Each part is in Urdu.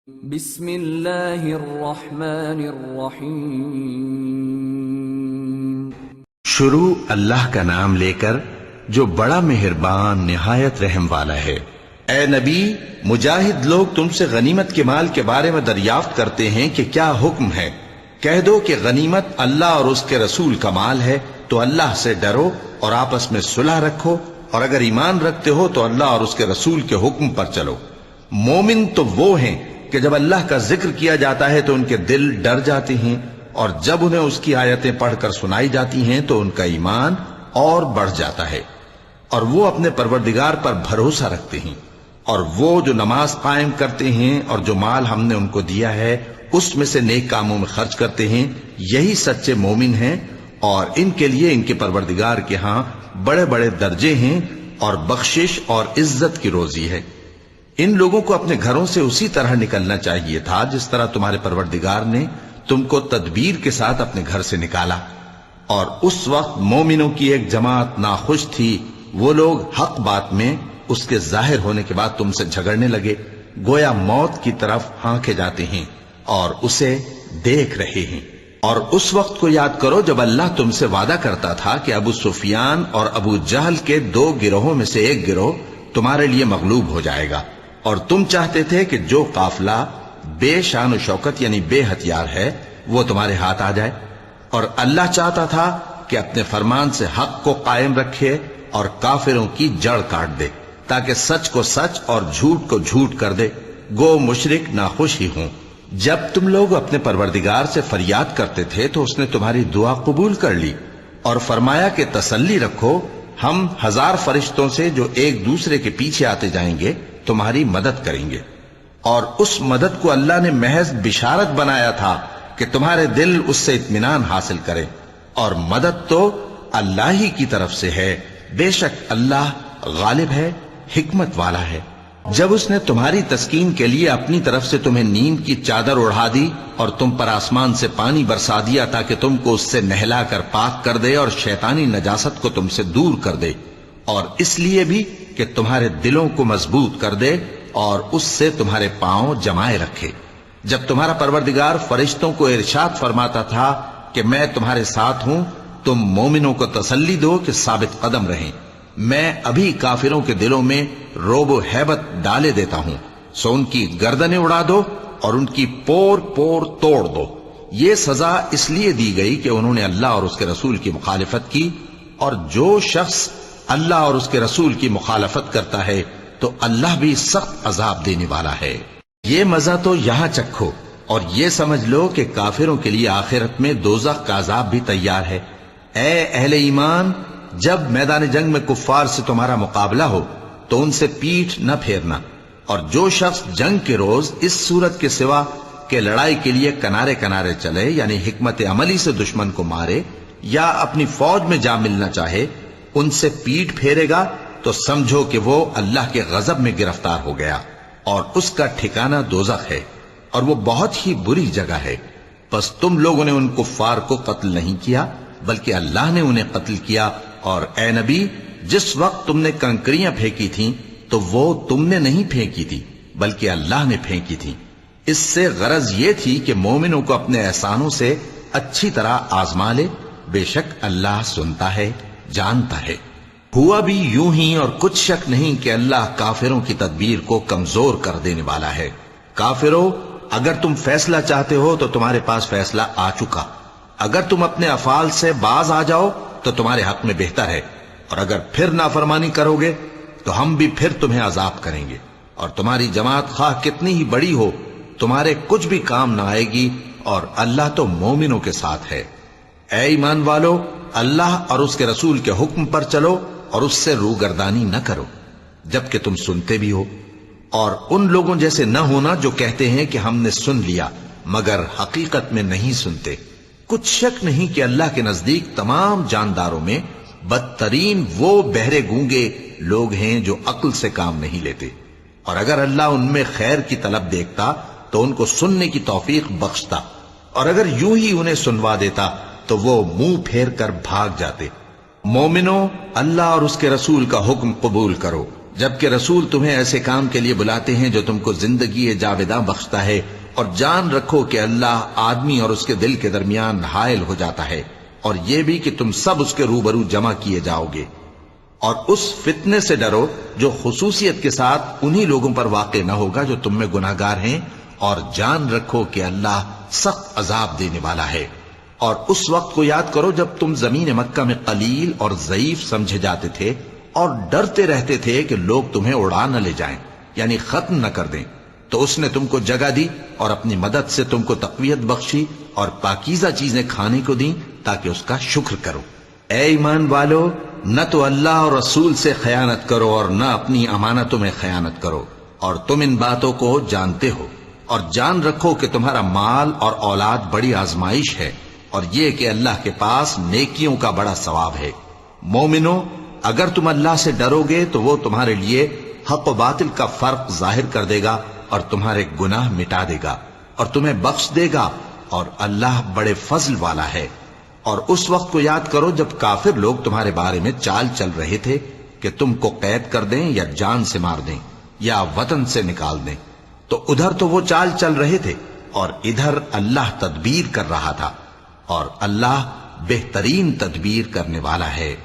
بسم اللہ الرحمن الرحیم۔ شروع اللہ کا نام لے کر جو بڑا مہربان نہایت رحم والا ہے۔ اے نبی، مجاہد لوگ تم سے غنیمت کے مال کے بارے میں دریافت کرتے ہیں کہ کیا حکم ہے۔ کہہ دو کہ غنیمت اللہ اور اس کے رسول کا مال ہے، تو اللہ سے ڈرو اور آپس میں صلح رکھو، اور اگر ایمان رکھتے ہو تو اللہ اور اس کے رسول کے حکم پر چلو۔ مومن تو وہ ہیں کہ جب اللہ کا ذکر کیا جاتا ہے تو ان کے دل ڈر جاتے ہیں، اور جب انہیں اس کی آیتیں پڑھ کر سنائی جاتی ہیں تو ان کا ایمان اور بڑھ جاتا ہے، اور وہ اپنے پروردگار پر بھروسہ رکھتے ہیں، اور وہ جو نماز قائم کرتے ہیں اور جو مال ہم نے ان کو دیا ہے اس میں سے نیک کاموں میں خرچ کرتے ہیں، یہی سچے مومن ہیں، اور ان کے لیے ان کے پروردگار کے ہاں بڑے بڑے درجے ہیں اور بخشش اور عزت کی روزی ہے۔ ان لوگوں کو اپنے گھروں سے اسی طرح نکلنا چاہیے تھا جس طرح تمہارے پروردگار نے تم کو تدبیر کے ساتھ اپنے گھر سے نکالا، اور اس وقت مومنوں کی ایک جماعت ناخوش تھی۔ وہ لوگ حق بات میں اس کے ظاہر ہونے کے بعد تم سے جھگڑنے لگے، گویا موت کی طرف ہانکے جاتے ہیں اور اسے دیکھ رہے ہیں۔ اور اس وقت کو یاد کرو جب اللہ تم سے وعدہ کرتا تھا کہ ابو سفیان اور ابو جہل کے دو گروہوں میں سے ایک گروہ تمہارے لیے مغلوب ہو جائے گا، اور تم چاہتے تھے کہ جو قافلہ بے شان و شوکت یعنی بے ہتھیار ہے وہ تمہارے ہاتھ آ جائے، اور اللہ چاہتا تھا کہ اپنے فرمان سے حق کو قائم رکھے اور کافروں کی جڑ کاٹ دے، تاکہ سچ کو سچ اور جھوٹ کو جھوٹ کر دے، گو مشرک ناخوش ہی ہوں۔ جب تم لوگ اپنے پروردگار سے فریاد کرتے تھے تو اس نے تمہاری دعا قبول کر لی اور فرمایا کہ تسلی رکھو، ہم 1000 فرشتوں سے جو ایک دوسرے کے پیچھے آتے جائیں گے تمہاری مدد کریں گے۔ اور اس مدد کو اللہ نے محض بشارت بنایا تھا کہ تمہارے دل اس سے اطمینان حاصل کریں، اور مدد تو اللہ ہی کی طرف سے ہے، بے شک اللہ غالب ہے، حکمت والا ہے۔ جب اس نے تمہاری تسکین کے لیے اپنی طرف سے تمہیں نیند کی چادر اڑھا دی اور تم پر آسمان سے پانی برسا دیا تاکہ تم کو اس سے نہلا کر پاک کر دے اور شیطانی نجاست کو تم سے دور کر دے، اور اس لیے بھی کہ تمہارے دلوں کو مضبوط کر دے اور اس سے تمہارے پاؤں جمائے رکھے۔ جب تمہارا پروردگار فرشتوں کو ارشاد فرماتا تھا کہ میں تمہارے ساتھ ہوں، تم مومنوں کو تسلی دو کہ ثابت قدم رہیں، میں ابھی کافروں کے دلوں میں رعب و ہیبت ڈالے دیتا ہوں، سو ان کی گردنیں اڑا دو اور ان کی پور پور توڑ دو۔ یہ سزا اس لیے دی گئی کہ انہوں نے اللہ اور اس کے رسول کی مخالفت کی، اور جو شخص اللہ اور اس کے رسول کی مخالفت کرتا ہے تو اللہ بھی سخت عذاب دینے والا ہے۔ یہ مزہ تو یہاں چکھو، اور یہ سمجھ لو کہ کافروں کے لیے آخرت میں دوزخ کا عذاب بھی تیار ہے۔ اے اہل ایمان، جب میدان جنگ میں کفار سے تمہارا مقابلہ ہو تو ان سے پیٹھ نہ پھیرنا، اور جو شخص جنگ کے روز اس صورت کے سوا کہ لڑائی کے لیے کنارے کنارے چلے یعنی حکمت عملی سے دشمن کو مارے یا اپنی فوج میں جا ملنا چاہے، ان سے پیٹ پھیرے گا تو سمجھو کہ وہ اللہ کے غضب میں گرفتار ہو گیا، اور اس کا ٹھکانہ دوزخ ہے، اور وہ بہت ہی بری جگہ ہے۔ پس تم لوگوں نے ان کفار کو قتل نہیں کیا بلکہ اللہ نے انہیں قتل کیا، اور اے نبی، جس وقت تم نے کنکریاں پھینکی تھیں تو وہ تم نے نہیں پھینکی تھی بلکہ اللہ نے پھینکی تھی۔ اس سے غرض یہ تھی کہ مومنوں کو اپنے احسانوں سے اچھی طرح آزما لے، بے شک اللہ سنتا ہے، جانتا ہے۔ ہوا بھی یوں ہی، اور کچھ شک نہیں کہ اللہ کافروں کی تدبیر کو کمزور کر دینے والا ہے۔ کافروں، اگر تم فیصلہ چاہتے ہو تو تمہارے پاس فیصلہ آ چکا، اگر تم اپنے افعال سے باز آ جاؤ تو تمہارے حق میں بہتر ہے، اور اگر پھر نافرمانی کرو گے تو ہم بھی پھر تمہیں عذاب کریں گے، اور تمہاری جماعت خواہ کتنی ہی بڑی ہو تمہارے کچھ بھی کام نہ آئے گی، اور اللہ تو مومنوں کے ساتھ ہے۔ اے ایمان والو، اللہ اور اس کے رسول کے حکم پر چلو اور اس سے روگردانی نہ کرو جبکہ تم سنتے بھی ہو، اور ان لوگوں جیسے نہ ہونا جو کہتے ہیں کہ ہم نے سن لیا مگر حقیقت میں نہیں سنتے۔ کچھ شک نہیں کہ اللہ کے نزدیک تمام جانداروں میں بدترین وہ بہرے گونگے لوگ ہیں جو عقل سے کام نہیں لیتے، اور اگر اللہ ان میں خیر کی طلب دیکھتا تو ان کو سننے کی توفیق بخشتا، اور اگر یوں ہی انہیں سنوا دیتا تو وہ منہ پھیر کر بھاگ جاتے۔ مومنوں، اللہ اور اس کے رسول کا حکم قبول کرو جبکہ رسول تمہیں ایسے کام کے لیے بلاتے ہیں جو تم کو زندگی جاوداں بخشتا ہے، اور جان رکھو کہ اللہ آدمی اور اس کے دل کے درمیان حائل ہو جاتا ہے، اور یہ بھی کہ تم سب اس کے روبرو جمع کیے جاؤ گے۔ اور اس فتنے سے ڈرو جو خصوصیت کے ساتھ انہی لوگوں پر واقع نہ ہوگا جو تم میں گناہگار ہیں، اور جان رکھو کہ اللہ سخت عذاب دینے والا ہے۔ اور اس وقت کو یاد کرو جب تم زمین مکہ میں قلیل اور ضعیف سمجھے جاتے تھے اور ڈرتے رہتے تھے کہ لوگ تمہیں اڑا نہ لے جائیں، یعنی ختم نہ کر دیں، تو اس نے تم کو جگہ دی اور اپنی مدد سے تم کو تقویت بخشی اور پاکیزہ چیزیں کھانے کو دیں تاکہ اس کا شکر کرو۔ اے ایمان والو، نہ تو اللہ اور رسول سے خیانت کرو اور نہ اپنی امانتوں میں خیانت کرو، اور تم ان باتوں کو جانتے ہو، اور جان رکھو کہ تمہارا مال اور اولاد بڑی آزمائش ہے، اور یہ کہ اللہ کے پاس نیکیوں کا بڑا ثواب ہے۔ مومنو، اگر تم اللہ سے ڈرو گے تو وہ تمہارے لیے حق و باطل کا فرق ظاہر کر دے گا اور تمہارے گناہ مٹا دے گا اور تمہیں بخش دے گا، اور اللہ بڑے فضل والا ہے۔ اور اس وقت کو یاد کرو جب کافر لوگ تمہارے بارے میں چال چل رہے تھے کہ تم کو قید کر دیں یا جان سے مار دیں یا وطن سے نکال دیں، تو ادھر تو وہ چال چل رہے تھے اور ادھر اللہ تدبیر کر رہا تھا، اور اللہ بہترین تدبیر کرنے والا ہے۔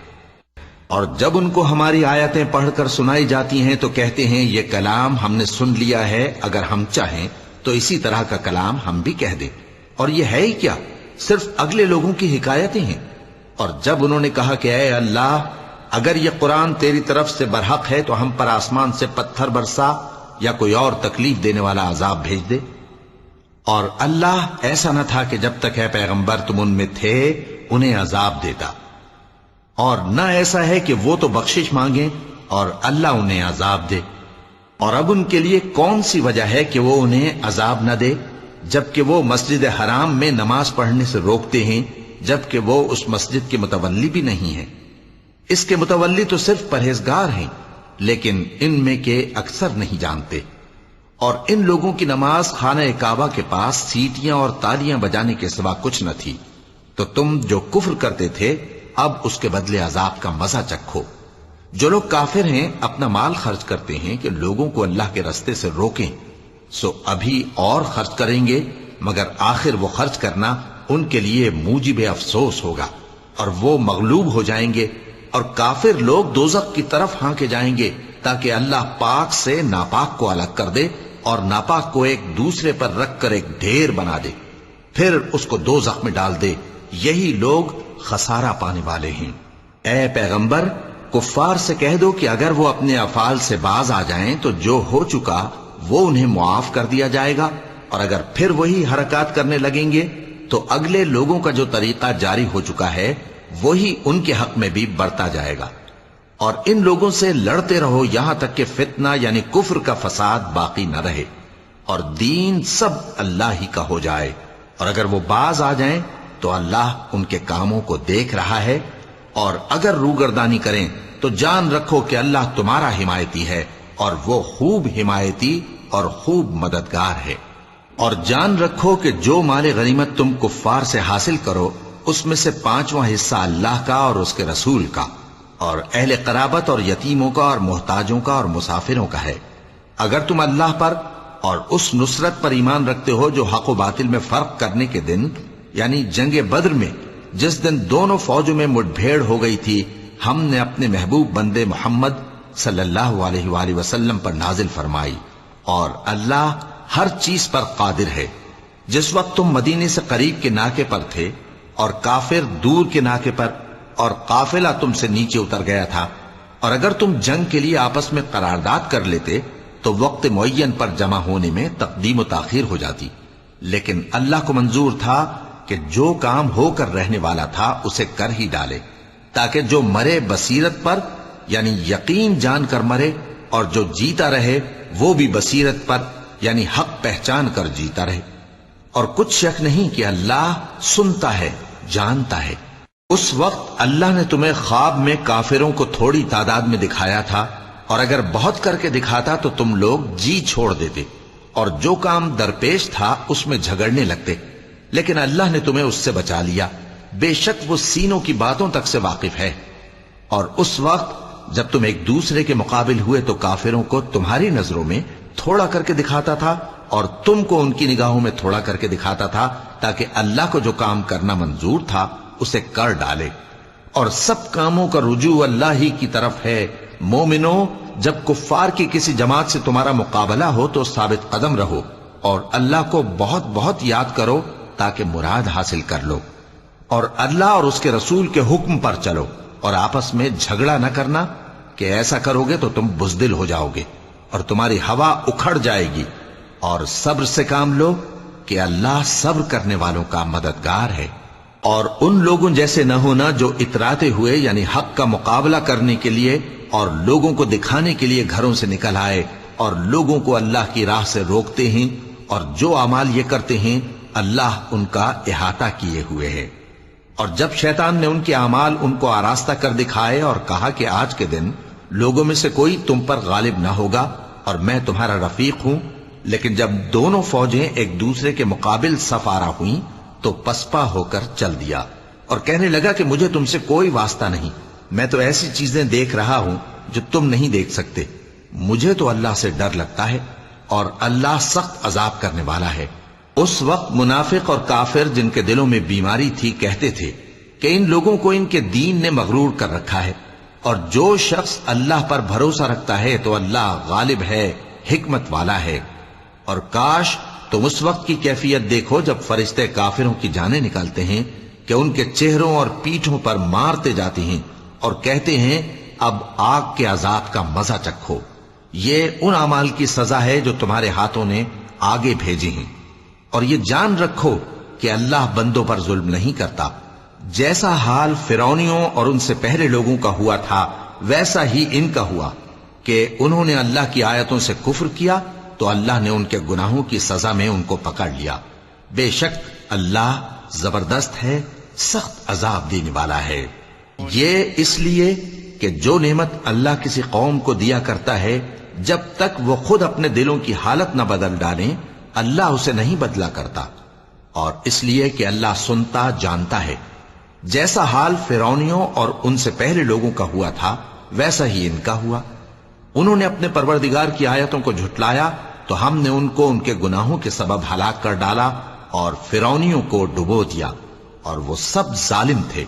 اور جب ان کو ہماری آیتیں پڑھ کر سنائی جاتی ہیں تو کہتے ہیں یہ کلام ہم نے سن لیا ہے، اگر ہم چاہیں تو اسی طرح کا کلام ہم بھی کہہ دیں، اور یہ ہے ہی کیا، صرف اگلے لوگوں کی حکایتیں ہیں۔ اور جب انہوں نے کہا کہ اے اللہ، اگر یہ قرآن تیری طرف سے برحق ہے تو ہم پر آسمان سے پتھر برسا یا کوئی اور تکلیف دینے والا عذاب بھیج دے۔ اور اللہ ایسا نہ تھا کہ جب تک اے پیغمبر تم ان میں تھے انہیں عذاب دیتا، اور نہ ایسا ہے کہ وہ تو بخشش مانگیں اور اللہ انہیں عذاب دے۔ اور اب ان کے لیے کون سی وجہ ہے کہ وہ انہیں عذاب نہ دے، جبکہ وہ مسجد حرام میں نماز پڑھنے سے روکتے ہیں، جبکہ وہ اس مسجد کے متولی بھی نہیں ہیں۔ اس کے متولی تو صرف پرہیزگار ہیں، لیکن ان میں کے اکثر نہیں جانتے۔ اور ان لوگوں کی نماز خانہ کعبہ کے پاس سیٹیاں اور تالیاں بجانے کے سوا کچھ نہ تھی، تو تم جو کفر کرتے تھے اب اس کے بدلے عذاب کا مزہ چکھو۔ جو لوگ کافر ہیں اپنا مال خرچ کرتے ہیں کہ لوگوں کو اللہ کے رستے سے روکیں، سو ابھی اور خرچ کریں گے، مگر آخر وہ خرچ کرنا ان کے لیے موجب افسوس ہوگا، اور وہ مغلوب ہو جائیں گے، اور کافر لوگ دوزخ کی طرف ہانکے جائیں گے تاکہ اللہ پاک سے ناپاک کو الگ کر دے اور ناپاک کو ایک دوسرے پر رکھ کر ایک ڈھیر بنا دے، پھر اس کو دوزخ میں ڈال دے۔ یہی لوگ خسارہ پانے والے ہیں۔ اے پیغمبر، کفار سے کہہ دو کہ اگر وہ اپنے افعال سے باز آ جائیں تو جو ہو چکا وہ انہیں معاف کر دیا جائے گا، اور اگر پھر وہی حرکات کرنے لگیں گے تو اگلے لوگوں کا جو طریقہ جاری ہو چکا ہے وہی ان کے حق میں بھی برتا جائے گا۔ اور ان لوگوں سے لڑتے رہو یہاں تک کہ فتنہ یعنی کفر کا فساد باقی نہ رہے اور دین سب اللہ ہی کا ہو جائے، اور اگر وہ باز آ جائیں تو اللہ ان کے کاموں کو دیکھ رہا ہے، اور اگر روگردانی کریں تو جان رکھو کہ اللہ تمہارا حمایتی ہے، اور وہ خوب حمایتی اور خوب مددگار ہے۔ اور جان رکھو کہ جو مال غنیمت تم کفار سے حاصل کرو اس میں سے 5واں حصہ اللہ کا اور اس کے رسول کا، اور اہل قرابت اور یتیموں کا اور محتاجوں کا اور مسافروں کا ہے۔ اگر تم اللہ پر اور اس نصرت پر ایمان رکھتے ہو جو حق و باطل میں فرق کرنے کے دن یعنی جنگ بدر میں جس دن دونوں فوجوں میں مٹ بھیڑ ہو گئی تھی، ہم نے اپنے محبوب بندے محمد صلی اللہ علیہ وآلہ وسلم پر نازل فرمائی، اور اللہ ہر چیز پر قادر ہے۔ جس وقت تم مدینے سے قریب کے ناکے پر تھے اور کافر دور کے ناکے پر، اور قافلہ تم سے نیچے اتر گیا تھا، اور اگر تم جنگ کے لیے آپس میں قرارداد کر لیتے تو وقت معین پر جمع ہونے میں تقدیم و تاخیر ہو جاتی، لیکن اللہ کو منظور تھا کہ جو کام ہو کر رہنے والا تھا اسے کر ہی ڈالے، تاکہ جو مرے بصیرت پر یعنی یقین جان کر مرے، اور جو جیتا رہے وہ بھی بصیرت پر یعنی حق پہچان کر جیتا رہے۔ اور کچھ شک نہیں کہ اللہ سنتا ہے، جانتا ہے۔ اس وقت اللہ نے تمہیں خواب میں کافروں کو تھوڑی تعداد میں دکھایا تھا، اور اگر بہت کر کے دکھاتا تو تم لوگ جی چھوڑ دیتے اور جو کام درپیش تھا اس میں جھگڑنے لگتے، لیکن اللہ نے تمہیں اس سے بچا لیا، بے شک وہ سینوں کی باتوں تک سے واقف ہے۔ اور اس وقت جب تم ایک دوسرے کے مقابل ہوئے تو کافروں کو تمہاری نظروں میں تھوڑا کر کے دکھاتا تھا اور تم کو ان کی نگاہوں میں تھوڑا کر کے دکھاتا تھا، تاکہ اللہ کو جو کام کرنا منظور تھا اسے کر ڈالے، اور سب کاموں کا رجوع اللہ ہی کی طرف ہے۔ مومنو، جب کفار کی کسی جماعت سے تمہارا مقابلہ ہو تو ثابت قدم رہو اور اللہ کو بہت بہت یاد کرو تاکہ مراد حاصل کر لو، اور اللہ اور اس کے رسول کے حکم پر چلو، اور آپس میں جھگڑا نہ کرنا کہ ایسا کرو گے تو تم بزدل ہو جاؤ گے اور تمہاری ہوا اکھڑ جائے گی، اور صبر سے کام لو کہ اللہ صبر کرنے والوں کا مددگار ہے۔ اور ان لوگوں جیسے نہ ہونا جو اتراتے ہوئے یعنی حق کا مقابلہ کرنے کے لیے اور لوگوں کو دکھانے کے لیے گھروں سے نکل آئے اور لوگوں کو اللہ کی راہ سے روکتے ہیں، اور جو اعمال یہ کرتے ہیں اللہ ان کا احاطہ کیے ہوئے ہے۔ اور جب شیطان نے ان کے اعمال ان کو آراستہ کر دکھائے اور کہا کہ آج کے دن لوگوں میں سے کوئی تم پر غالب نہ ہوگا اور میں تمہارا رفیق ہوں، لیکن جب دونوں فوجیں ایک دوسرے کے مقابل صف آرا ہوئیں تو پسپا ہو کر چل دیا اور کہنے لگا کہ مجھے تم سے کوئی واسطہ نہیں، میں تو ایسی چیزیں دیکھ رہا ہوں جو تم نہیں دیکھ سکتے، مجھے تو اللہ سے ڈر لگتا ہے اور اللہ سخت عذاب کرنے والا ہے۔ اس وقت منافق اور کافر جن کے دلوں میں بیماری تھی کہتے تھے کہ ان لوگوں کو ان کے دین نے مغرور کر رکھا ہے، اور جو شخص اللہ پر بھروسہ رکھتا ہے تو اللہ غالب ہے، حکمت والا ہے۔ اور کاش تم اس وقت کی کیفیت دیکھو جب فرشتے کافروں کی جانیں نکالتے ہیں کہ ان کے چہروں اور پیٹھوں پر مارتے جاتے ہیں اور کہتے ہیں اب آگ کے عذاب کا مزہ چکھو، یہ ان اعمال کی سزا ہے جو تمہارے ہاتھوں نے آگے بھیجی ہیں۔ اور یہ جان رکھو کہ اللہ بندوں پر ظلم نہیں کرتا، جیسا حال فرعونیوں اور ان سے پہلے لوگوں کا ہوا تھا ویسا ہی ان کا ہوا کہ انہوں نے اللہ کی آیتوں سے کفر کیا تو اللہ نے ان کے گناہوں کی سزا میں ان کو پکڑ لیا۔ بے شک اللہ زبردست ہے، سخت عذاب دینے والا ہے۔ یہ اس لیے کہ جو نعمت اللہ کسی قوم کو دیا کرتا ہے جب تک وہ خود اپنے دلوں کی حالت نہ بدل ڈالیں اللہ اسے نہیں بدلا کرتا، اور اس لیے کہ اللہ سنتا جانتا ہے۔ جیسا حال فرعونیوں اور ان سے پہلے لوگوں کا ہوا تھا ویسا ہی ان کا ہوا۔ انہوں نے اپنے پروردگار کی آیتوں کو جھٹلایا تو ہم نے ان کو ان کے گناہوں کے سبب ہلاک کر ڈالا اور فرعونیوں کو ڈبو دیا، اور وہ سب ظالم تھے۔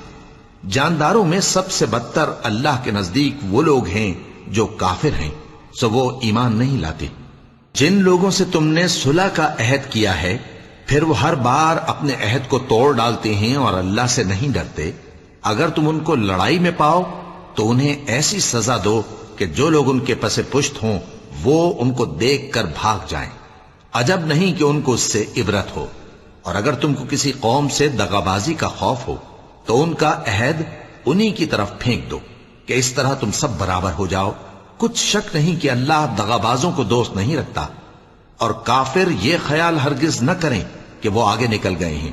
جانداروں میں سب سے بدتر اللہ کے نزدیک وہ لوگ ہیں جو کافر ہیں، سو وہ ایمان نہیں لاتے۔ جن لوگوں سے تم نے صلح کا عہد کیا ہے پھر وہ ہر بار اپنے عہد کو توڑ ڈالتے ہیں اور اللہ سے نہیں ڈرتے، اگر تم ان کو لڑائی میں پاؤ تو انہیں ایسی سزا دو کہ جو لوگ ان کے پس پشت ہوں وہ ان کو دیکھ کر بھاگ جائیں، عجب نہیں کہ ان کو اس سے عبرت ہو۔ اور اگر تم کو کسی قوم سے دغابازی کا خوف ہو تو ان کا عہد انہی کی طرف پھینک دو کہ اس طرح تم سب برابر ہو جاؤ۔ کچھ شک نہیں کہ اللہ دغابازوں کو دوست نہیں رکھتا، اور کافر یہ خیال ہرگز نہ کریں کہ وہ آگے نکل گئے ہیں،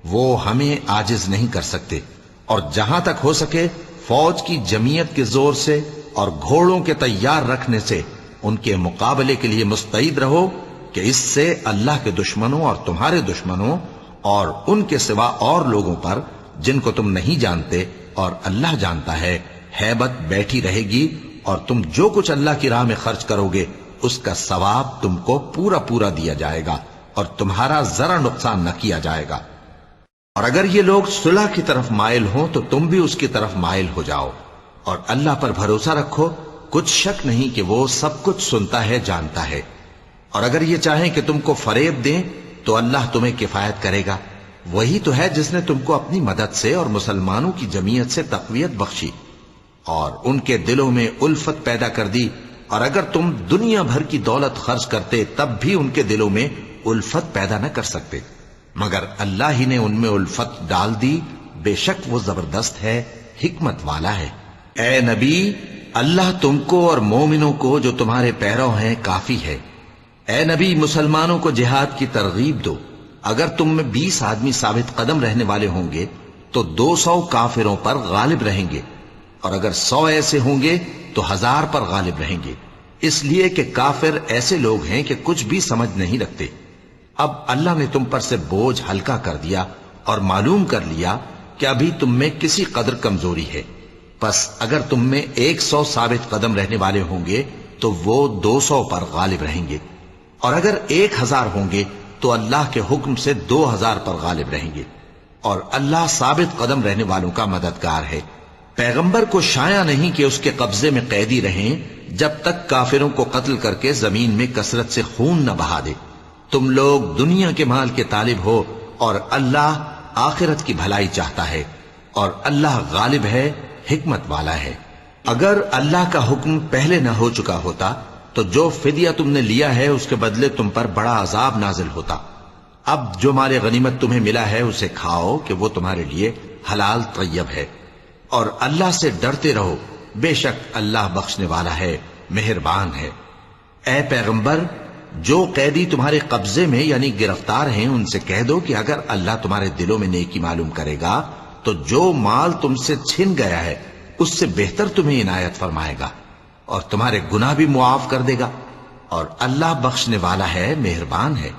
وہ ہمیں عاجز نہیں کر سکتے۔ اور جہاں تک ہو سکے فوج کی جمعیت کے زور سے اور گھوڑوں کے تیار رکھنے سے ان کے مقابلے کے لیے مستعد رہو کہ اس سے اللہ کے دشمنوں اور تمہارے دشمنوں اور ان کے سوا اور لوگوں پر جن کو تم نہیں جانتے اور اللہ جانتا ہے ہیبت بیٹھی رہے گی، اور تم جو کچھ اللہ کی راہ میں خرچ کرو گے اس کا ثواب تم کو پورا پورا دیا جائے گا اور تمہارا ذرا نقصان نہ کیا جائے گا۔ اور اگر یہ لوگ صلح کی طرف مائل ہوں تو تم بھی اس کی طرف مائل ہو جاؤ، اور اللہ پر بھروسہ رکھو، کچھ شک نہیں کہ وہ سب کچھ سنتا ہے جانتا ہے۔ اور اگر یہ چاہیں کہ تم کو فریب دیں تو اللہ تمہیں کفایت کرے گا، وہی تو ہے جس نے تم کو اپنی مدد سے اور مسلمانوں کی جمعیت سے تقویت بخشی اور ان کے دلوں میں الفت پیدا کر دی، اور اگر تم دنیا بھر کی دولت خرچ کرتے تب بھی ان کے دلوں میں الفت پیدا نہ کر سکتے، مگر اللہ ہی نے ان میں الفت ڈال دی، بے شک وہ زبردست ہے، حکمت والا ہے۔ اے نبی، اللہ تم کو اور مومنوں کو جو تمہارے پیرو ہیں کافی ہے۔ اے نبی، مسلمانوں کو جہاد کی ترغیب دو، اگر تم میں 20 آدمی ثابت قدم رہنے والے ہوں گے تو 200 کافروں پر غالب رہیں گے، اور اگر 100 ایسے ہوں گے تو 1000 پر غالب رہیں گے، اس لیے کہ کافر ایسے لوگ ہیں کہ کچھ بھی سمجھ نہیں رکھتے۔ اب اللہ نے تم پر سے بوجھ ہلکا کر دیا اور معلوم کر لیا کہ ابھی تم میں کسی قدر کمزوری ہے، پس اگر تم میں 100 ثابت قدم رہنے والے ہوں گے تو وہ 200 پر غالب رہیں گے، اور اگر 1000 ہوں گے تو اللہ کے حکم سے 2000 پر غالب رہیں گے، اور اللہ ثابت قدم رہنے والوں کا مددگار ہے۔ پیغمبر کو شایع نہیں کہ اس کے قبضے میں قیدی رہیں جب تک کافروں کو قتل کر کے زمین میں کثرت سے خون نہ بہا دے۔ تم لوگ دنیا کے مال کے طالب ہو اور اللہ آخرت کی بھلائی چاہتا ہے، اور اللہ غالب ہے، حکمت والا ہے۔ اگر اللہ کا حکم پہلے نہ ہو چکا ہوتا تو جو فدیہ تم نے لیا ہے اس کے بدلے تم پر بڑا عذاب نازل ہوتا۔ اب جو مال غنیمت تمہیں ملا ہے اسے کھاؤ کہ وہ تمہارے لیے حلال طیب ہے، اور اللہ سے ڈرتے رہو، بے شک اللہ بخشنے والا ہے، مہربان ہے۔ اے پیغمبر، جو قیدی تمہارے قبضے میں یعنی گرفتار ہیں ان سے کہہ دو کہ اگر اللہ تمہارے دلوں میں نیکی معلوم کرے گا تو جو مال تم سے چھن گیا ہے اس سے بہتر تمہیں عنایت فرمائے گا، اور تمہارے گناہ بھی معاف کر دے گا، اور اللہ بخشنے والا ہے، مہربان ہے۔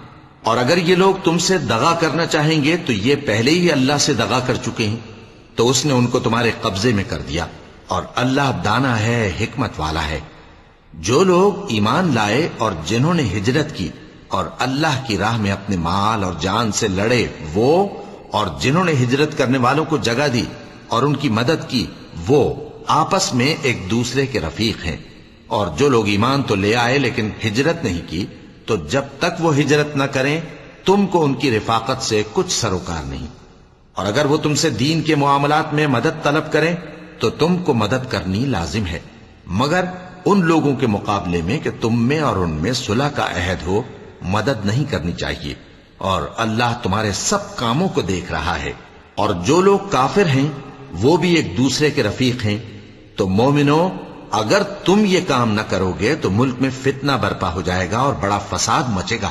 اور اگر یہ لوگ تم سے دغا کرنا چاہیں گے تو یہ پہلے ہی اللہ سے دغا کر چکے ہیں، تو اس نے ان کو تمہارے قبضے میں کر دیا، اور اللہ دانا ہے، حکمت والا ہے۔ جو لوگ ایمان لائے اور جنہوں نے ہجرت کی اور اللہ کی راہ میں اپنے مال اور جان سے لڑے وہ، اور جنہوں نے ہجرت کرنے والوں کو جگہ دی اور ان کی مدد کی وہ، آپس میں ایک دوسرے کے رفیق ہیں۔ اور جو لوگ ایمان تو لے آئے لیکن ہجرت نہیں کی، تو جب تک وہ ہجرت نہ کریں تم کو ان کی رفاقت سے کچھ سروکار نہیں، اور اگر وہ تم سے دین کے معاملات میں مدد طلب کریں تو تم کو مدد کرنی لازم ہے، مگر ان لوگوں کے مقابلے میں کہ تم میں اور ان میں صلح کا عہد ہو مدد نہیں کرنی چاہیے، اور اللہ تمہارے سب کاموں کو دیکھ رہا ہے۔ اور جو لوگ کافر ہیں وہ بھی ایک دوسرے کے رفیق ہیں۔ تو مومنو، اگر تم یہ کام نہ کرو گے تو ملک میں فتنہ برپا ہو جائے گا اور بڑا فساد مچے گا۔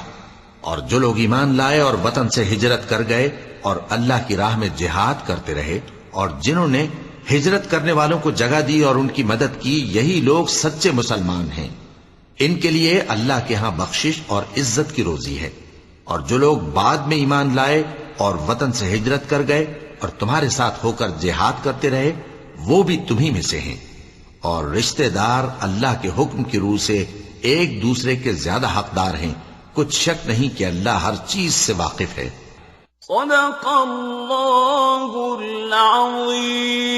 اور جو لوگ ایمان لائے اور وطن سے ہجرت کر گئے اور اللہ کی راہ میں جہاد کرتے رہے، اور جنہوں نے ہجرت کرنے والوں کو جگہ دی اور ان کی مدد کی، یہی لوگ سچے مسلمان ہیں۔ ان کے لیے اللہ کے ہاں بخشش اور عزت کی روزی ہے۔ اور جو لوگ بعد میں ایمان لائے اور وطن سے ہجرت کر گئے اور تمہارے ساتھ ہو کر جہاد کرتے رہے، وہ بھی تمہیں میں سے ہیں۔ اور رشتہ دار اللہ کے حکم کی روح سے ایک دوسرے کے زیادہ حقدار ہیں، کچھ شک نہیں کہ اللہ ہر چیز سے واقف ہے۔ صدق اللہ العظیم۔